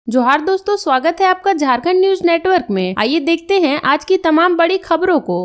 जोहार दोस्तों, स्वागत है आपका झारखंड न्यूज नेटवर्क में। आइए देखते हैं आज की तमाम बड़ी खबरों को।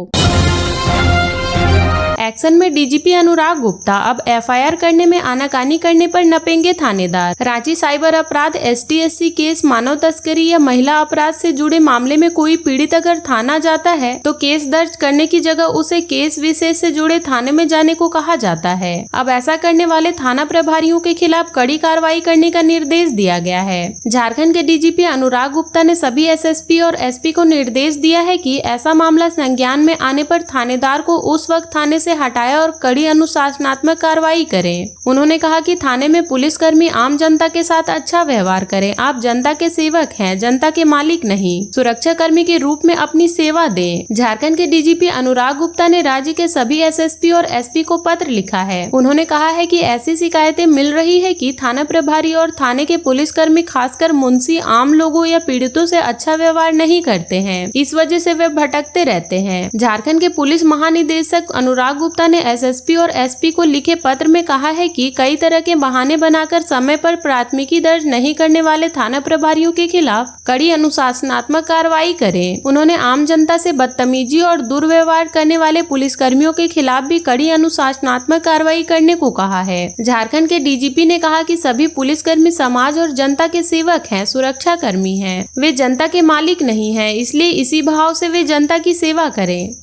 एक्शन में डीजीपी अनुराग गुप्ता, अब एफआईआर करने में आनाकानी करने पर नपेंगे थानेदार। रांची साइबर अपराध ST/SC केस, मानव तस्करी या महिला अपराध से जुड़े मामले में कोई पीड़ित अगर थाना जाता है तो केस दर्ज करने की जगह उसे केस विशेष से जुड़े थाने में जाने को कहा जाता है। अब ऐसा करने वाले थाना प्रभारियों के खिलाफ कड़ी कार्रवाई करने का निर्देश दिया गया है। झारखंड के डीजीपी अनुराग गुप्ता ने सभी SSP और SP को निर्देश दिया है कि ऐसा मामला संज्ञान में आने पर थानेदार को उस वक्त थाने से हटाए और कड़ी अनुशासनात्मक कार्रवाई करें। उन्होंने कहा कि थाने में पुलिसकर्मी आम जनता के साथ अच्छा व्यवहार करें। आप जनता के सेवक हैं, जनता के मालिक नहीं। सुरक्षा कर्मी के रूप में अपनी सेवा दें। झारखंड के डीजीपी अनुराग गुप्ता ने राज्य के सभी SSP और SP को पत्र लिखा है। उन्होंने कहा है कि ऐसी शिकायतें मिल रही है कि थाना प्रभारी और थाने के पुलिसकर्मी, खासकर मुंशी, आम लोगों या पीड़ितों से अच्छा व्यवहार नहीं करते हैं। इस वजह से वे भटकते रहते हैं। झारखंड के पुलिस महानिदेशक अनुराग गुप्ता ने SSP और SP को लिखे पत्र में कहा है कि कई तरह के बहाने बनाकर समय पर प्राथमिकी दर्ज नहीं करने वाले थाना प्रभारियों के खिलाफ कड़ी अनुशासनात्मक कार्रवाई करें। उन्होंने आम जनता से बदतमीजी और दुर्व्यवहार करने वाले पुलिसकर्मियों के खिलाफ भी कड़ी अनुशासनात्मक कार्रवाई करने को कहा है। झारखंड के डीजीपी ने कहा कि सभी पुलिसकर्मी समाज और जनता के सेवक हैं, सुरक्षा कर्मी हैं। वे जनता के मालिक नहीं हैं, इसलिए इसी भाव से वे जनता की सेवा करें।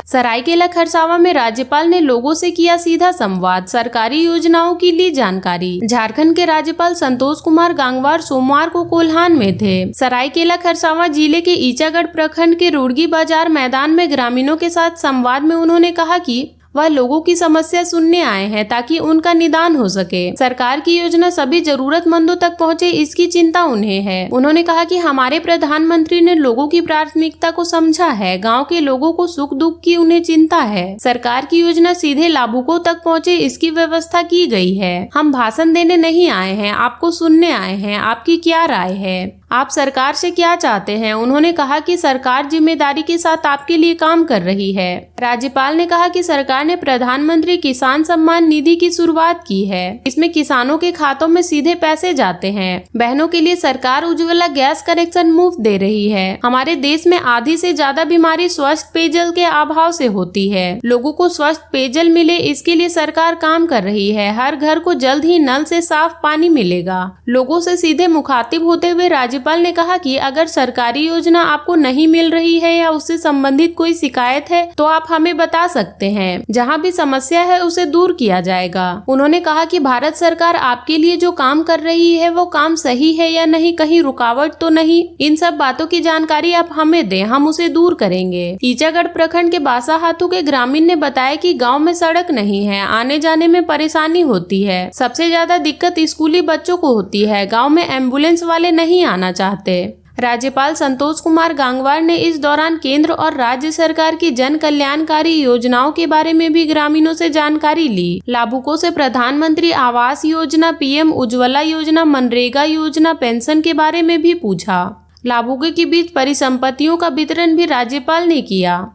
सरायकेला खरसावां में राज्यपाल ने लोगों से किया सीधा संवाद, सरकारी योजनाओं की ली जानकारी। झारखंड के राज्यपाल संतोष कुमार गंगवार सोमवार को कोल्हान में थे। सरायकेला खरसावां जिले के ईचागढ़ प्रखंड के रुड़गी बाजार मैदान में ग्रामीणों के साथ संवाद में उन्होंने कहा कि वह लोगों की समस्या सुनने आए हैं ताकि उनका निदान हो सके। सरकार की योजना सभी जरूरतमंदों तक पहुंचे, इसकी चिंता उन्हें है। उन्होंने कहा कि हमारे प्रधानमंत्री ने लोगों की प्राथमिकता को समझा है। गांव के लोगों को सुख दुख की उन्हें चिंता है। सरकार की योजना सीधे लाभुकों तक पहुंचे, इसकी व्यवस्था की गई है। हम भाषण देने नहीं आए हैं, आपको सुनने आए हैं। आपकी क्या राय है? आप सरकार से क्या चाहते हैं? उन्होंने कहा कि सरकार जिम्मेदारी के साथ आपके लिए काम कर रही है। राज्यपाल ने कहा कि सरकार ने प्रधानमंत्री किसान सम्मान निधि की शुरुआत की है। इसमें किसानों के खातों में सीधे पैसे जाते हैं। बहनों के लिए सरकार उज्ज्वला गैस कनेक्शन मुफ्त दे रही है। हमारे देश में आधी से ज्यादा बीमारी स्वस्थ पेयजल के अभाव से होती है। लोगों को स्वस्थ पेयजल मिले, इसके लिए सरकार काम कर रही है। हर घर को जल्द ही नल से साफ पानी मिलेगा। लोगों से सीधे मुखातिब होते हुए राज्यपाल ने कहा कि अगर सरकारी योजना आपको नहीं मिल रही है या उससे संबंधित कोई शिकायत है तो आप हमें बता सकते हैं। जहां भी समस्या है उसे दूर किया जाएगा। उन्होंने कहा कि भारत सरकार आपके लिए जो काम कर रही है वो काम सही है या नहीं, कहीं रुकावट तो नहीं, इन सब बातों की जानकारी आप हमें दें, हम उसे दूर करेंगे। ईचागढ़ प्रखंड के बासाहातू के ग्रामीण ने बताया कि गाँव में सड़क नहीं है, आने जाने में परेशानी होती है। सबसे ज्यादा दिक्कत स्कूली बच्चों को होती है। गाँव में एम्बुलेंस वाले नहीं आना चाहते। राज्यपाल संतोष कुमार गंगवार ने इस दौरान केंद्र और राज्य सरकार की जन कल्याणकारी योजनाओं के बारे में भी ग्रामीणों से जानकारी ली। लाभुकों से प्रधानमंत्री आवास योजना, PM उज्ज्वला योजना, मनरेगा योजना, पेंशन के बारे में भी पूछा। लाभुकों के बीच परिसंपत्तियों का वितरण भी राज्यपाल ने किया।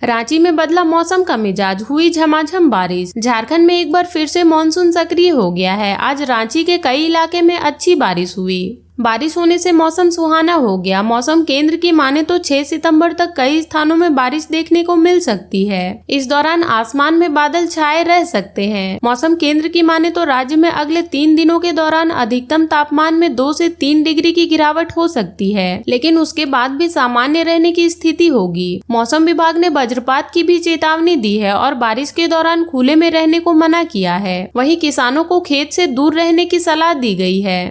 रांची में बदला मौसम का मिजाज, हुई झमाझम बारिश। झारखंड में एक बार फिर से मानसून सक्रिय हो गया है। आज रांची के कई इलाके में अच्छी बारिश हुई। बारिश होने से मौसम सुहाना हो गया। मौसम केंद्र की माने तो 6 सितंबर तक कई स्थानों में बारिश देखने को मिल सकती है। इस दौरान आसमान में बादल छाए रह सकते हैं। मौसम केंद्र की माने तो राज्य में अगले 3 दिनों के दौरान अधिकतम तापमान में 2 से 3 डिग्री की गिरावट हो सकती है, लेकिन उसके बाद भी सामान्य रहने की स्थिति होगी। मौसम विभाग ने वज्रपात की भी चेतावनी दी है और बारिश के दौरान खुले में रहने को मना किया है। वहीं किसानों को खेत से दूर रहने की सलाह दी गई है।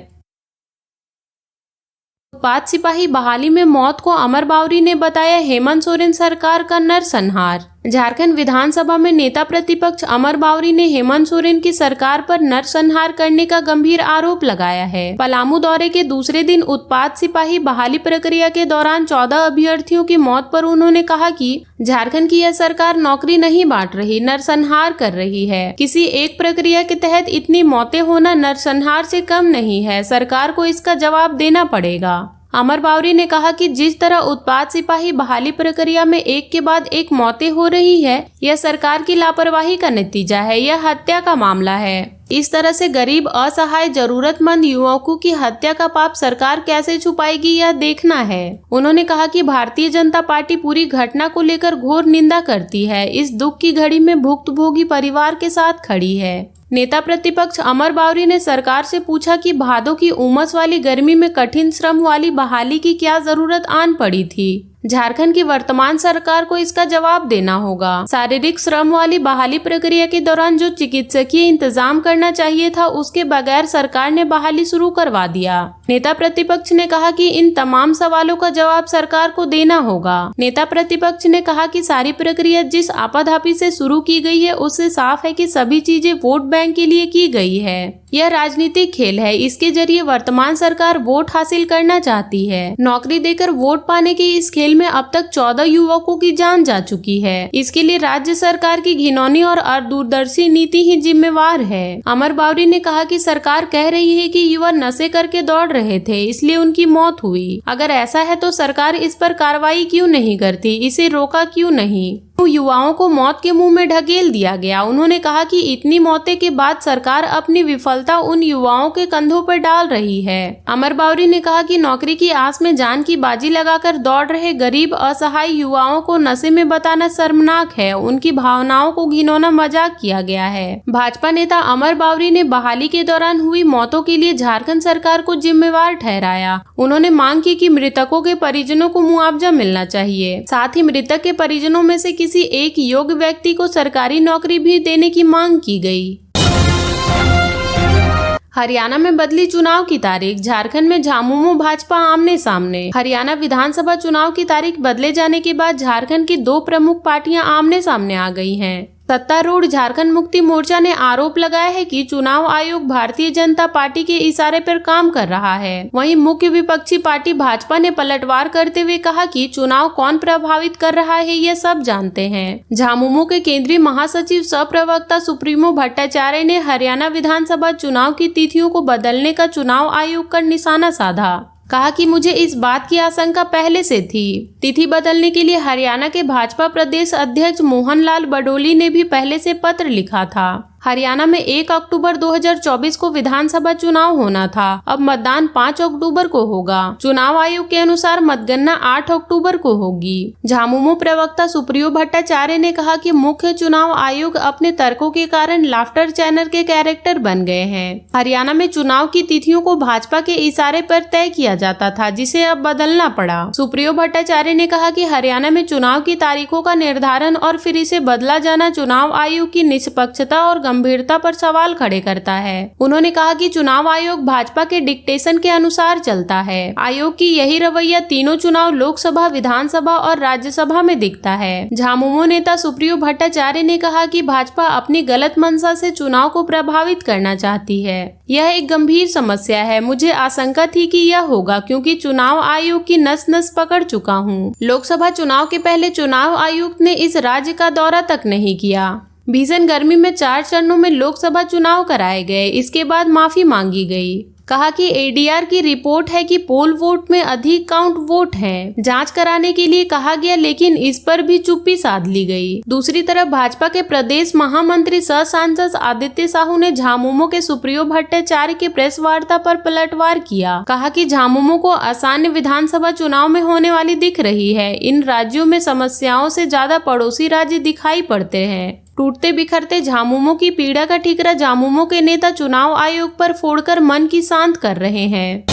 उत्पाद सिपाही बहाली में मौत को अमर बावरी ने बताया हेमंत सोरेन सरकार का नरसंहार। झारखंड विधानसभा में नेता प्रतिपक्ष अमर बावरी ने हेमंत सोरेन की सरकार पर नरसंहार करने का गंभीर आरोप लगाया है। पलामू दौरे के दूसरे दिन उत्पाद सिपाही बहाली प्रक्रिया के दौरान 14 अभ्यर्थियों की मौत पर उन्होंने कहा कि झारखंड की यह सरकार नौकरी नहीं बांट रही, नरसंहार कर रही है। किसी एक प्रक्रिया के तहत इतनी मौतें होना नरसंहार से कम नहीं है। सरकार को इसका जवाब देना पड़ेगा। अमर बावरी ने कहा कि जिस तरह उत्पाद सिपाही बहाली प्रक्रिया में एक के बाद एक मौतें हो रही है, यह सरकार की लापरवाही का नतीजा है। यह हत्या का मामला है। इस तरह से गरीब, असहाय, जरूरतमंद युवकों की हत्या का पाप सरकार कैसे छुपाएगी, यह देखना है। उन्होंने कहा कि भारतीय जनता पार्टी पूरी घटना को लेकर घोर निंदा करती है। इस दुख की घड़ी में भुक्तभोगी परिवार के साथ खड़ी है। नेता प्रतिपक्ष अमर बावरी ने सरकार से पूछा कि भादों की उमस वाली गर्मी में कठिन श्रम वाली बहाली की क्या जरूरत आन पड़ी थी। झारखंड की वर्तमान सरकार को इसका जवाब देना होगा। शारीरिक श्रम वाली बहाली प्रक्रिया के दौरान जो चिकित्सकीय इंतजाम करना चाहिए था, उसके बगैर सरकार ने बहाली शुरू करवा दिया। नेता प्रतिपक्ष ने कहा कि इन तमाम सवालों का जवाब सरकार को देना होगा। नेता प्रतिपक्ष ने कहा कि सारी प्रक्रिया जिस आपाधापी से शुरू की गई है, उससे साफ है कि सभी चीजें वोट बैंक के लिए की गई है। यह राजनीतिक खेल है। इसके जरिए वर्तमान सरकार वोट हासिल करना चाहती है। नौकरी देकर वोट पाने के इस खेल में अब तक 14 युवकों की जान जा चुकी है। इसके लिए राज्य सरकार की घिनौनी और दूरदर्शी नीति ही जिम्मेवार है। अमर बावरी ने कहा कि सरकार कह रही है कि युवा नशे करके दौड़ रहे थे, इसलिए उनकी मौत हुई। अगर ऐसा है तो सरकार इस पर कार्रवाई क्यों नहीं करती, इसे रोका क्यों नहीं? युवाओं को मौत के मुंह में ढकेल दिया गया। उन्होंने कहा कि इतनी मौतें के बाद सरकार अपनी विफलता उन युवाओं के कंधों पर डाल रही है। अमर बावरी ने कहा कि नौकरी की आस में जान की बाजी लगाकर दौड़ रहे गरीब, असहाय युवाओं को नशे में बताना शर्मनाक है। उनकी भावनाओं को घिनौना मजाक किया गया है। भाजपा नेता अमर बावरी ने बहाली के दौरान हुई मौतों के लिए झारखंड सरकार को जिम्मेवार ठहराया। उन्होंने मांग की कि मृतकों के परिजनों को मुआवजा मिलना चाहिए। साथ ही मृतक के परिजनों में से किसी एक योग्य व्यक्ति को सरकारी नौकरी भी देने की मांग की गई। हरियाणा में बदली चुनाव की तारीख। झारखंड में झामुमो भाजपा आमने सामने। हरियाणा विधानसभा चुनाव की तारीख बदले जाने के बाद झारखंड की दो प्रमुख पार्टियां आमने सामने आ गई हैं। सत्तारूढ़ झारखंड मुक्ति मोर्चा ने आरोप लगाया है कि चुनाव आयोग भारतीय जनता पार्टी के इशारे पर काम कर रहा है। वहीं मुख्य विपक्षी पार्टी भाजपा ने पलटवार करते हुए कहा कि चुनाव कौन प्रभावित कर रहा है, ये सब जानते हैं। झामुमो के केंद्रीय महासचिव सह प्रवक्ता सुप्रीमो भट्टाचार्य ने हरियाणा विधानसभा चुनाव की तिथियों को बदलने का चुनाव आयोग का निशाना साधा। कहा कि मुझे इस बात की आशंका पहले से थी। तिथि बदलने के लिए हरियाणा के भाजपा प्रदेश अध्यक्ष मोहन लाल बडोली ने भी पहले से पत्र लिखा था। हरियाणा में 1 अक्टूबर 2024 को विधानसभा चुनाव होना था। अब मतदान 5 अक्टूबर को होगा। चुनाव आयोग के अनुसार मतगणना 8 अक्टूबर को होगी। झामुमो प्रवक्ता सुप्रियो भट्टाचार्य ने कहा कि मुख्य चुनाव आयोग अपने तर्कों के कारण लाफ्टर चैनल के कैरेक्टर बन गए हैं। हरियाणा में चुनाव की तिथियों को भाजपा के इशारे पर तय किया जाता था, जिसे अब बदलना पड़ा। सुप्रियो भट्टाचार्य ने कहा कि हरियाणा में चुनाव की तारीखों का निर्धारण और फिर इसे बदला जाना चुनाव आयोग की निष्पक्षता और गंभीरता पर सवाल खड़े करता है। उन्होंने कहा कि चुनाव आयोग भाजपा के डिक्टेशन के अनुसार चलता है। आयोग की यही रवैया तीनों चुनाव लोकसभा, विधानसभा और राज्यसभा में दिखता है। झामुमो नेता सुप्रियो भट्टाचार्य ने कहा कि भाजपा अपनी गलत मंशा से चुनाव को प्रभावित करना चाहती है। यह एक गंभीर समस्या है। मुझे आशंका थी कि यह होगा, क्योंकि चुनाव आयोग की नस नस पकड़ चुका हूँ। लोकसभा चुनाव के पहले चुनाव आयुक्त ने इस राज्य का दौरा तक नहीं किया। भीषण गर्मी में 4 चरणों में लोकसभा चुनाव कराए गए। इसके बाद माफी मांगी गई। कहा कि एडीआर की रिपोर्ट है कि पोल वोट में अधिक काउंट वोट हैं। जांच कराने के लिए कहा गया, लेकिन इस पर भी चुप्पी साध ली गई। दूसरी तरफ भाजपा के प्रदेश महामंत्री सह सांसद आदित्य साहू ने झामुमो के सुप्रियो भट्टाचार्य के प्रेस वार्ता पर पलटवार किया। कहा कि झामुमो को आसान्य विधानसभा चुनाव में होने वाली दिख रही है। इन राज्यों में समस्याओं से ज्यादा पड़ोसी राज्य दिखाई पड़ते हैं। टूटते बिखरते झामुमो की पीड़ा का ठिकरा झामुमो के नेता चुनाव आयोग पर फोड़कर मन की शांत कर रहे हैं।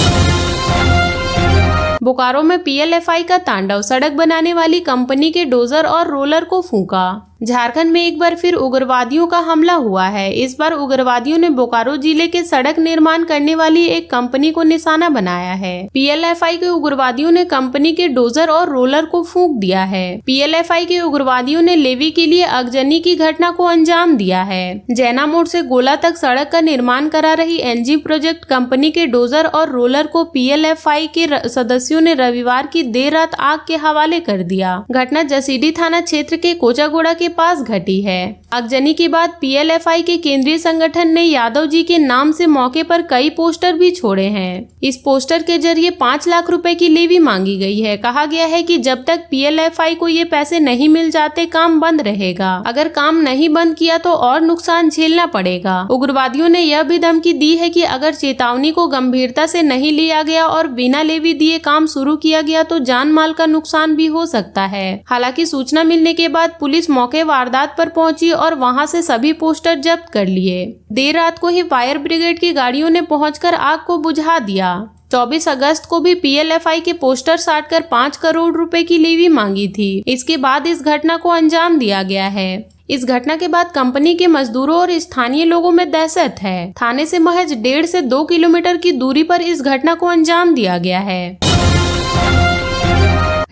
बोकारो में पीएलएफआई का तांडव। सड़क बनाने वाली कंपनी के डोजर और रोलर को फूंका। झारखंड में एक बार फिर उग्रवादियों का हमला हुआ है। इस बार उग्रवादियों ने बोकारो जिले के सड़क निर्माण करने वाली एक कंपनी को निशाना बनाया है। पीएलएफआई के उग्रवादियों ने कंपनी के डोजर और रोलर को फूंक दिया है। पीएलएफआई के उग्रवादियों ने लेवी के लिए आगजनी की घटना को अंजाम दिया है। जैना मोड़ से गोला तक सड़क का निर्माण करा रही एनजी प्रोजेक्ट कंपनी के डोजर और रोलर को पीएलएफआई के सदस्यों ने रविवार की देर रात आग के हवाले कर दिया। घटना जसीडीह थाना क्षेत्र के कोचागोड़ा के के पास घटी है। आगजनी के बाद PLFI के केंद्रीय संगठन ने यादव जी के नाम से मौके पर कई पोस्टर भी छोड़े हैं। इस पोस्टर के जरिए 5 लाख रुपए की लेवी मांगी गई है। कहा गया है कि जब तक PLFI को ये पैसे नहीं मिल जाते काम बंद रहेगा। अगर काम नहीं बंद किया तो और नुकसान झेलना पड़ेगा। उग्रवादियों ने यह भी धमकी दी है कि अगर चेतावनी को गंभीरता से नहीं लिया गया और बिना लेवी दिए काम शुरू किया गया तो जान माल का नुकसान भी हो सकता है। हालांकि सूचना मिलने के बाद पुलिस मौके वारदात पर पहुंची और वहां से सभी पोस्टर जब्त कर लिए। देर रात को ही फायर ब्रिगेड की गाड़ियों ने पहुंचकर आग को बुझा दिया। 24 अगस्त को भी PLFI के पोस्टर साटकर 5 करोड़ रुपए की लेवी मांगी थी। इसके बाद इस घटना को अंजाम दिया गया है। इस घटना के बाद कंपनी के मजदूरों और स्थानीय लोगों में दहशत है। थाने से महज 1.5 से 2 किलोमीटर की दूरी पर इस घटना को अंजाम दिया गया है।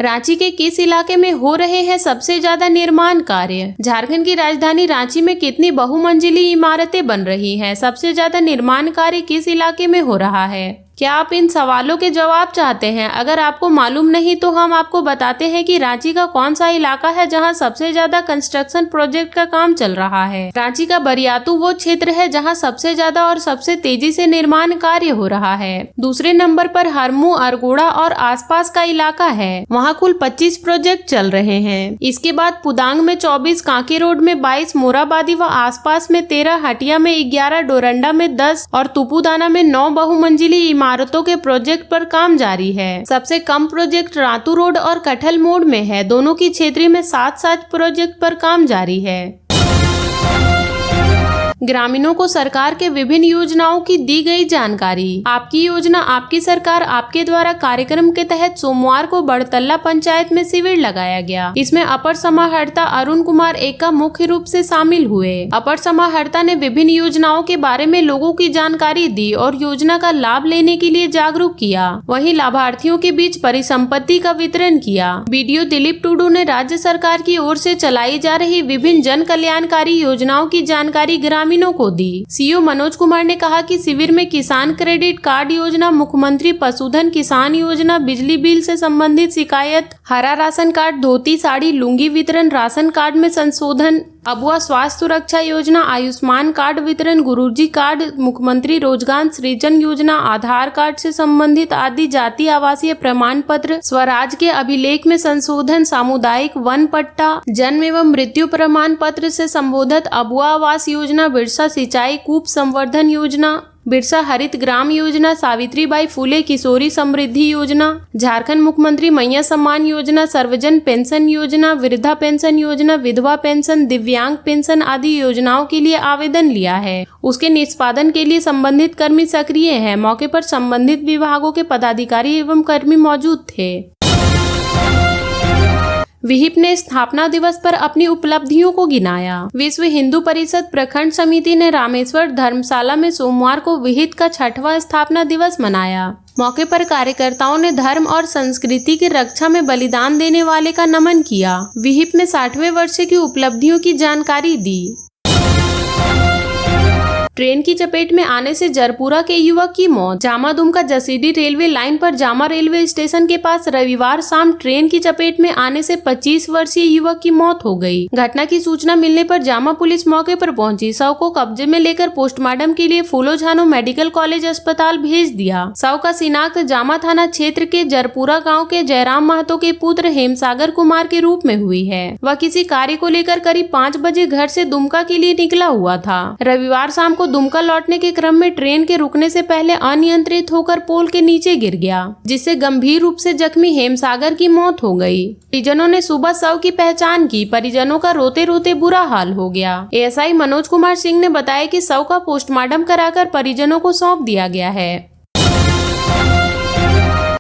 रांची के किस इलाके में हो रहे हैं सबसे ज्यादा निर्माण कार्य? झारखंड की राजधानी रांची में कितनी बहुमंजिली इमारतें बन रही हैं? सबसे ज्यादा निर्माण कार्य किस इलाके में हो रहा है? क्या आप इन सवालों के जवाब चाहते हैं? अगर आपको मालूम नहीं तो हम आपको बताते हैं कि रांची का कौन सा इलाका है जहां सबसे ज्यादा कंस्ट्रक्शन प्रोजेक्ट का काम चल रहा है। रांची का बरियातू वो क्षेत्र है जहां सबसे ज्यादा और सबसे तेजी से निर्माण कार्य हो रहा है। दूसरे नंबर पर हरमू, अरगोड़ा और आसपास का इलाका है। वहाँ कुल 25 प्रोजेक्ट चल रहे हैं। इसके बाद पुदांग में 24, कांके रोड में 22, मोराबादी व आसपास में 13, हटिया में 11, डोरंडा में 10 और तुपुदाना में 9 बहुमंजिली इमारतों के प्रोजेक्ट पर काम जारी है। सबसे कम प्रोजेक्ट रातू रोड और कटहल मोड़ में है। दोनों की क्षेत्रीय में 7 प्रोजेक्ट पर काम जारी है। ग्रामीणों को सरकार के विभिन्न योजनाओं की दी गई जानकारी। आपकी योजना आपकी सरकार आपके द्वारा कार्यक्रम के तहत सोमवार को बड़तल्ला पंचायत में शिविर लगाया गया। इसमें अपर समाहर्ता अरुण कुमार एका मुख्य रूप से शामिल हुए। अपर समाहर्ता ने विभिन्न योजनाओं के बारे में लोगों की जानकारी दी और योजना का लाभ लेने के लिए जागरूक किया। वहीं लाभार्थियों के बीच परिसंपत्ति का वितरण किया। BDO दिलीप टुडू ने राज्य सरकार की ओर से चलाई जा रही विभिन्न जन कल्याणकारी योजनाओं की जानकारी ग्रामीणों को दी। CO मनोज कुमार ने कहा कि शिविर में किसान क्रेडिट कार्ड योजना, मुख्यमंत्री पशुधन किसान योजना, बिजली बिल से संबंधित शिकायत, हरा राशन कार्ड, धोती साड़ी, लुंगी वितरण, राशन कार्ड में संशोधन, अबुआ स्वास्थ्य सुरक्षा योजना, आयुष्मान कार्ड वितरण, गुरुजी कार्ड, मुख्यमंत्री रोजगार सृजन योजना, आधार कार्ड से संबंधित आदि, जाति आवासीय प्रमाण पत्र, स्वराज के अभिलेख में संशोधन, सामुदायिक वन पट्टा, जन्म एवं मृत्यु प्रमाण पत्र से संबोधित अबुआ आवास योजना, बिरसा सिंचाई कूप संवर्धन योजना, बिरसा हरित ग्राम योजना, सावित्रीबाई फुले किशोरी समृद्धि योजना, झारखंड मुख्यमंत्री मैया सम्मान योजना, सर्वजन पेंशन योजना, वृद्धा पेंशन योजना, विधवा पेंशन, दिव्यांग पेंशन आदि योजनाओं के लिए आवेदन लिया है। उसके निष्पादन के लिए संबंधित कर्मी सक्रिय हैं। मौके पर संबंधित विभागों के पदाधिकारी एवं कर्मी मौजूद थे। विहिप ने स्थापना दिवस पर अपनी उपलब्धियों को गिनाया। विश्व हिंदू परिषद प्रखंड समिति ने रामेश्वर धर्मशाला में सोमवार को विहिप का 6वां स्थापना दिवस मनाया। मौके पर कार्यकर्ताओं ने धर्म और संस्कृति की रक्षा में बलिदान देने वाले का नमन किया। विहिप में 60वें वर्ष की उपलब्धियों की जानकारी दी। ट्रेन की चपेट में आने से जरपुरा के युवक की मौत। जामा दुमका जसीडी रेलवे लाइन पर जामा रेलवे स्टेशन के पास रविवार शाम ट्रेन की चपेट में आने से 25 वर्षीय युवक की मौत हो गई। घटना की सूचना मिलने पर जामा पुलिस मौके पर पहुंची। शव को कब्जे में लेकर पोस्टमार्टम के लिए फूलो झानो मेडिकल कॉलेज अस्पताल भेज दिया। शव का शिनाख्त जामा थाना क्षेत्र के जरपुरा गाँव के जयराम महतो के पुत्र हेमसागर कुमार के रूप में हुई है। वह किसी कार्य को लेकर करीब 5 बजे घर से दुमका के लिए निकला हुआ था। रविवार शाम को दुमका लौटने के क्रम में ट्रेन के रुकने से पहले अनियंत्रित होकर पोल के नीचे गिर गया, जिससे गंभीर रूप से जख्मी हेमसागर की मौत हो गई। परिजनों ने सुबह शव की पहचान की। परिजनों का रोते रोते बुरा हाल हो गया। ASI मनोज कुमार सिंह ने बताया कि शव का पोस्टमार्टम कराकर परिजनों को सौंप दिया गया है।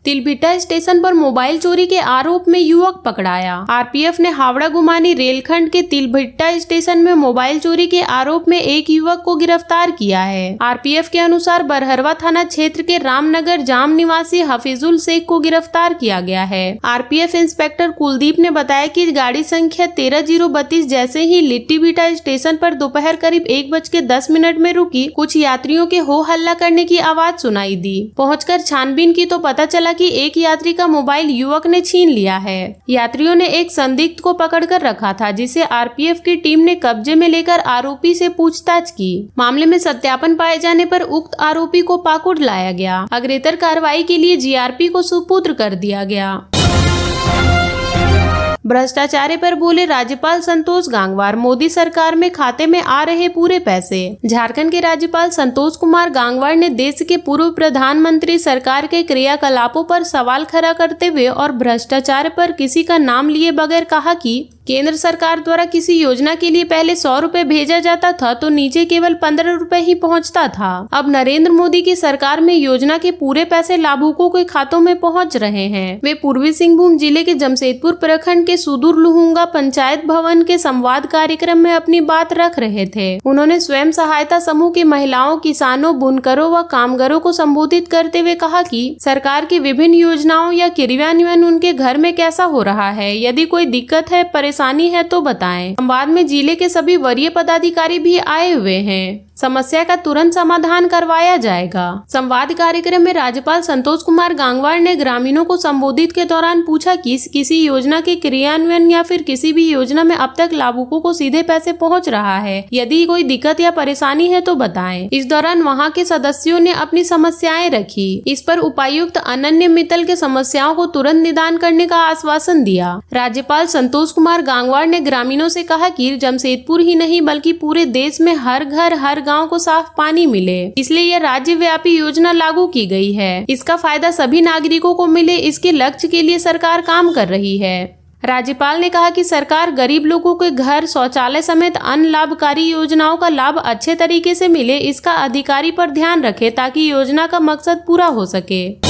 तिलभिट्टा स्टेशन पर मोबाइल चोरी के आरोप में युवक पकड़ाया। RPF ने हावड़ा गुमानी रेलखंड के तिलभिट्टा स्टेशन में मोबाइल चोरी के आरोप में एक युवक को गिरफ्तार किया है। RPF के अनुसार बरहरवा थाना क्षेत्र के रामनगर जाम निवासी हफीजुल शेख को गिरफ्तार किया गया है। RPF इंस्पेक्टर कुलदीप ने बताया कि गाड़ी संख्या 13032 जैसे ही लिट्टीभिट्टा स्टेशन पर दोपहर करीब 1:10 में रुकी, कुछ यात्रियों के हो हल्ला करने की आवाज सुनाई दी। पहुंचकर छानबीन की तो पता चला था कि एक यात्री का मोबाइल युवक ने छीन लिया है। यात्रियों ने एक संदिग्ध को पकड़कर रखा था, जिसे आरपीएफ की टीम ने कब्जे में लेकर आरोपी से पूछताछ की। मामले में सत्यापन पाए जाने पर उक्त आरोपी को पाकुड़ लाया गया। अग्रेतर कार्रवाई के लिए जीआरपी को सुपुर्द कर दिया गया। भ्रष्टाचार पर बोले राज्यपाल संतोष गंगवार, मोदी सरकार में खाते में आ रहे पूरे पैसे। झारखंड के राज्यपाल संतोष कुमार गंगवार ने देश के पूर्व प्रधानमंत्री सरकार के क्रियाकलापों पर सवाल खड़ा करते हुए और भ्रष्टाचार पर किसी का नाम लिए बगैर कहा कि केंद्र सरकार द्वारा किसी योजना के लिए पहले 100 रुपए भेजा जाता था तो नीचे केवल 15 रुपए ही पहुंचता था। अब नरेंद्र मोदी की सरकार में योजना के पूरे पैसे लाभुकों के खातों में पहुंच रहे हैं। वे पूर्वी सिंहभूम जिले के जमशेदपुर प्रखंड के सुदूर लुहुंगा पंचायत भवन के संवाद कार्यक्रम में अपनी बात रख रहे थे। उन्होंने स्वयं सहायता समूह की महिलाओं, किसानों, बुनकरों व कामगारों को संबोधित करते हुए कहा कि सरकार की विभिन्न योजनाओं या क्रियान्वयन उनके घर में कैसा हो रहा है। यदि कोई दिक्कत है, परेशानी है तो बताएं। संवाद में जिले के सभी वरीय पदाधिकारी भी आए हुए हैं। समस्या का तुरंत समाधान करवाया जाएगा। संवाद कार्यक्रम में राज्यपाल संतोष कुमार गंगवार ने ग्रामीणों को संबोधित के दौरान पूछा कि किसी योजना के क्रियान्वयन या फिर किसी भी योजना में अब तक लाभुकों को सीधे पैसे पहुंच रहा है। यदि कोई दिक्कत या परेशानी है तो बताएं। इस दौरान वहां के सदस्यों ने अपनी समस्याएं रखी। इस पर उपायुक्त अनन्य मित्तल के समस्याओं को तुरंत निदान करने का आश्वासन दिया। राज्यपाल संतोष कुमार गंगवार ने ग्रामीणों से कहा कि जमशेदपुर ही नहीं बल्कि पूरे देश में हर घर हर गांव को साफ पानी मिले, इसलिए यह राज्यव्यापी योजना लागू की गई है। इसका फायदा सभी नागरिकों को मिले, इसके लक्ष्य के लिए सरकार काम कर रही है। राज्यपाल ने कहा कि सरकार गरीब लोगों के घर, शौचालय समेत अन्य लाभकारी योजनाओं का लाभ अच्छे तरीके से मिले, इसका अधिकारी पर ध्यान रखे ताकि योजना का मकसद पूरा हो सके।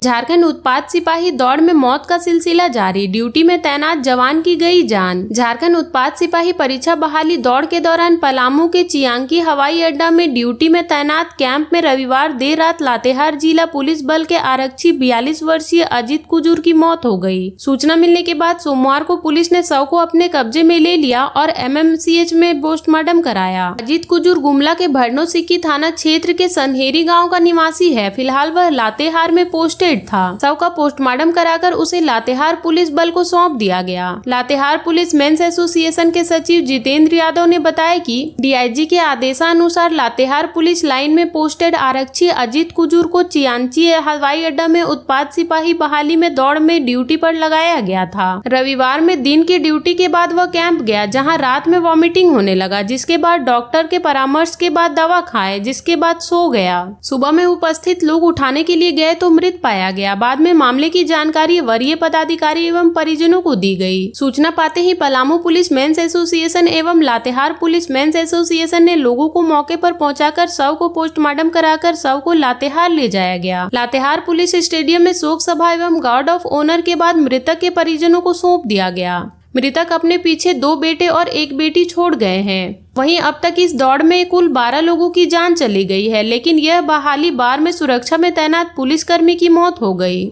झारखंड उत्पाद सिपाही दौड़ में मौत का सिलसिला जारी, ड्यूटी में तैनात जवान की गई जान। झारखंड उत्पाद सिपाही परीक्षा बहाली दौड़ के दौरान पलामू के चियांकी हवाई अड्डा में ड्यूटी में तैनात कैंप में रविवार देर रात लातेहार जिला पुलिस बल के आरक्षी 42 वर्षीय अजीत कुजूर की मौत हो गई। सूचना मिलने के बाद सोमवार को पुलिस ने शव को अपने कब्जे में ले लिया और एमएमसीएच में पोस्टमार्टम कराया। अजीत कुजूर गुमला के भरनो सिक्की थाना क्षेत्र के सनहेरी गाँव का निवासी है। फिलहाल वह लातेहार में पोस्टेड था। शव का पोस्टमार्टम कराकर उसे लातेहार पुलिस बल को सौंप दिया गया। लातेहार पुलिस मेंस एसोसिएशन के सचिव जितेंद्र यादव ने बताया कि डीआईजी के आदेशानुसार लातेहार पुलिस लाइन में पोस्टेड आरक्षी अजीत कुजूर को चियांकी हवाई अड्डा में उत्पाद सिपाही बहाली में दौड़ में ड्यूटी पर लगाया गया था। रविवार में दिन की ड्यूटी के बाद वह कैंप गया, जहाँ रात में वॉमिटिंग होने लगा, जिसके बाद डॉक्टर के परामर्श के बाद दवा खाए, जिसके बाद सो गया। सुबह में उपस्थित लोग उठाने के लिए गए तो मृत पाया गया। बाद में मामले की जानकारी वरीय पदाधिकारी एवं परिजनों को दी गई। सूचना पाते ही पलामू पुलिस मेंस एसोसिएशन एवं लातेहार पुलिस मेंस एसोसिएशन ने लोगों को मौके पर पहुंचाकर शव को पोस्टमार्टम कराकर शव को लातेहार ले जाया गया। लातेहार पुलिस स्टेडियम में शोक सभा एवं गार्ड ऑफ ऑनर के बाद मृतक के परिजनों को सौंप दिया गया। मृतक अपने पीछे 2 बेटे और 1 बेटी छोड़ गए हैं। वहीं अब तक इस दौड़ में कुल 12 लोगों की जान चली गई है, लेकिन यह बहाली बार में सुरक्षा में तैनात पुलिसकर्मी की मौत हो गई।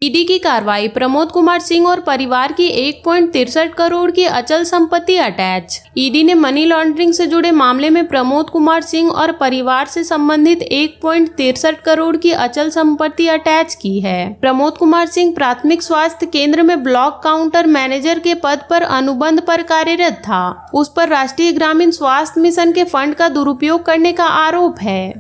ईडी की कार्रवाई, प्रमोद कुमार सिंह और परिवार की 1.63 करोड़ की अचल संपत्ति अटैच। ईडी ने मनी लॉन्ड्रिंग से जुड़े मामले में प्रमोद कुमार सिंह और परिवार से संबंधित 1.63 करोड़ की अचल संपत्ति अटैच की है। प्रमोद कुमार सिंह प्राथमिक स्वास्थ्य केंद्र में ब्लॉक काउंटर मैनेजर के पद पर अनुबंध पर कार्यरत था। उस पर राष्ट्रीय ग्रामीण स्वास्थ्य मिशन के फंड का दुरुपयोग करने का आरोप है।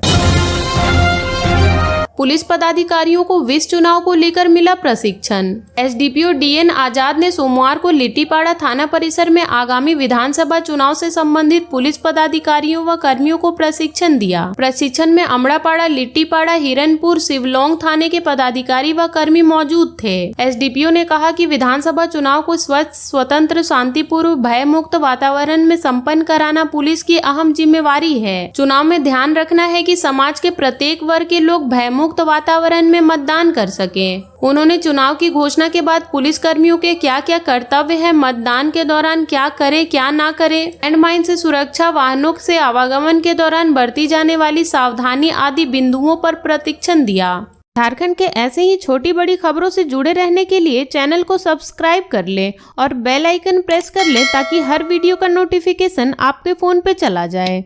पुलिस पदाधिकारियों को विस चुनाव को लेकर मिला प्रशिक्षण। एसडीपीओ डीएन आजाद ने सोमवार को लिट्टीपाड़ा थाना परिसर में आगामी विधानसभा चुनाव से संबंधित पुलिस पदाधिकारियों व कर्मियों को प्रशिक्षण दिया। प्रशिक्षण में अमड़ापाड़ा, लिट्टीपाड़ा, हिरनपुर, शिवलोंग थाने के पदाधिकारी व कर्मी मौजूद थे। एसडीपीओ ने कहा कि विधानसभा चुनाव को स्वच्छ, स्वतंत्र, शांतिपूर्व, भय मुक्त वातावरण में संपन्न कराना पुलिस की अहम जिम्मेवारी है। चुनाव में ध्यान रखना है कि समाज के प्रत्येक वर्ग के लोग भय मुक्त वातावरण में मतदान कर सकें। उन्होंने चुनाव की घोषणा के बाद पुलिस कर्मियों के क्या क्या कर्तव्य है, मतदान के दौरान क्या करे क्या ना करे, लैंडमाइन से सुरक्षा, वाहनों से आवागमन के दौरान बरती जाने वाली सावधानी आदि बिंदुओं पर प्रशिक्षण दिया। झारखंड के ऐसे ही छोटी बड़ी खबरों से जुड़े रहने के लिए चैनल को सब्सक्राइब कर लें और बेल आइकन प्रेस कर लें ताकि हर वीडियो का नोटिफिकेशन आपके फोन पे चला जाए।